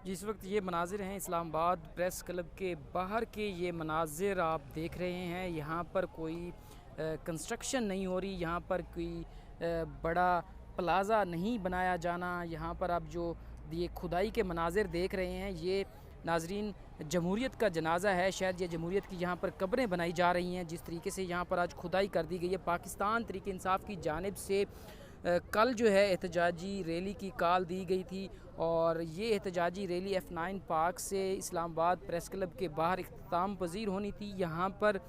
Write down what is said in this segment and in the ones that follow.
जी, इस वक्त ये मनाज़िर हैं इस्लामाबाद प्रेस क्लब के बाहर के। ये मनाज़िर आप देख रहे हैं। यहाँ पर कोई कंस्ट्रक्शन नहीं हो रही, यहाँ पर कोई बड़ा प्लाज़ा नहीं बनाया जाना। यहाँ पर आप जो ये खुदाई के मनाज़िर देख रहे हैं, ये नाजरीन जमहूरियत का जनाजा है। शायद ये जमहूरियत की यहाँ पर कब्रें बनाई जा रही हैं। जिस तरीके से यहाँ पर आज खुदाई कर दी गई है, पाकिस्तान तहरीक इंसाफ की जानिब से कल जो है एहतजाजी रैली की कॉल दी गई थी और ये एहतजाजी रैली F9 पार्क से इस्लामाबाद प्रेस क्लब के बाहर इख्तिताम पज़ीर होनी थी। यहाँ पर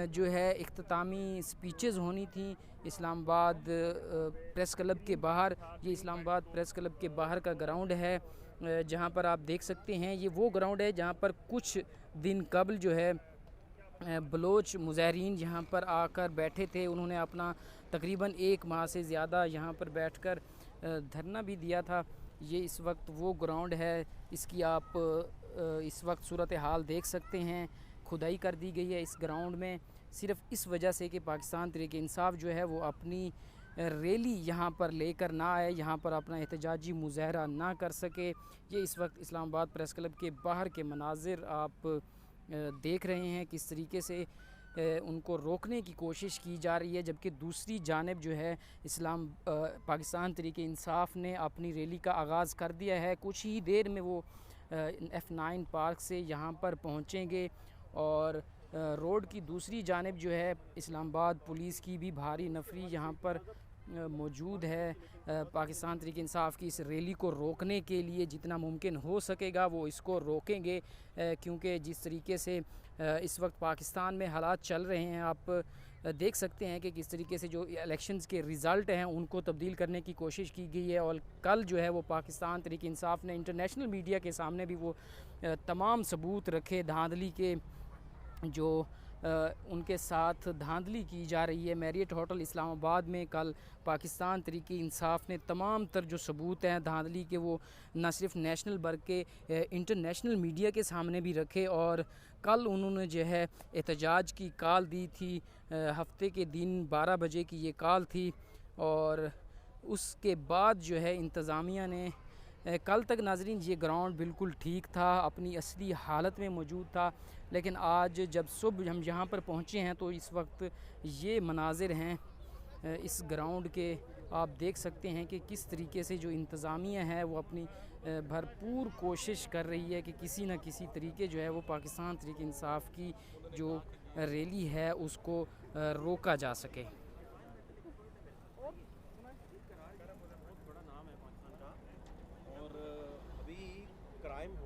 जो है इख्तितामी स्पीचेस होनी थी इस्लामाबाद प्रेस क्लब के बाहर। ये इस्लामाबाद प्रेस क्लब के बाहर का ग्राउंड है, जहाँ पर आप देख सकते हैं ये वो ग्राउंड है जहाँ पर कुछ दिन कबल जो है बलोच मुज़ाहरीन यहाँ पर आकर बैठे थे। उन्होंने अपना तकरीबन 1 माह से ज़्यादा यहाँ पर बैठकर धरना भी दिया था। ये इस वक्त वो ग्राउंड है, इसकी आप इस वक्त सूरत हाल देख सकते हैं। खुदाई कर दी गई है इस ग्राउंड में सिर्फ़ इस वजह से कि पाकिस्तान तहरीक इंसाफ जो है वो अपनी रैली यहाँ पर लेकर ना आए, यहाँ पर अपना एहतजाजी मुजाहरा ना कर सके। ये इस वक्त इस्लामाबाद प्रेस क्लब के बाहर के मनाजिर आप देख रहे हैं किस तरीके से उनको रोकने की कोशिश की जा रही है, जबकि दूसरी जानिब जो है पाकिस्तान तहरीक इंसाफ ने अपनी रैली का आगाज़ कर दिया है। कुछ ही देर में वो F9 पार्क से यहाँ पर पहुँचेंगे और रोड की दूसरी जानिब जो है इस्लामाबाद पुलिस की भी भारी नफरी यहाँ पर मौजूद है। पाकिस्तान तहरीक इंसाफ की इस रैली को रोकने के लिए जितना मुमकिन हो सकेगा वो इसको रोकेंगे, क्योंकि जिस तरीके से इस वक्त पाकिस्तान में हालात चल रहे हैं, आप देख सकते हैं कि किस तरीके से जो इलेक्शंस के रिज़ल्ट हैं उनको तब्दील करने की कोशिश की गई है। और कल जो है वो पाकिस्तान तहरीक इंसाफ ने इंटरनेशनल मीडिया के सामने भी वो तमाम सबूत रखे धांधली के, जो उनके साथ धांधली की जा रही है। मैरियट होटल इस्लामाबाद में कल पाकिस्तान तहरीक इंसाफ ने तमाम तर जो सबूत हैं धांधली के वो न सिर्फ नेशनल बल्कि इंटरनेशनल मीडिया के सामने भी रखे। और कल उन्होंने जो है एहतजाज की कॉल दी थी, हफ्ते के दिन 12 बजे की ये कॉल थी। और उसके बाद जो है इंतज़ामिया ने कल तक नाजरीन ये ग्राउंड बिल्कुल ठीक था, अपनी असली हालत में मौजूद था, लेकिन आज जब सुबह हम यहाँ पर पहुँचे हैं तो इस वक्त ये मनाजिर हैं इस ग्राउंड के। आप देख सकते हैं कि किस तरीके से जो इंतज़ामिया है वो अपनी भरपूर कोशिश कर रही है कि किसी न किसी तरीके जो है वो पाकिस्तान तहरीक इंसाफ की जो रैली है उसको रोका जा सके। और अभी क्राइम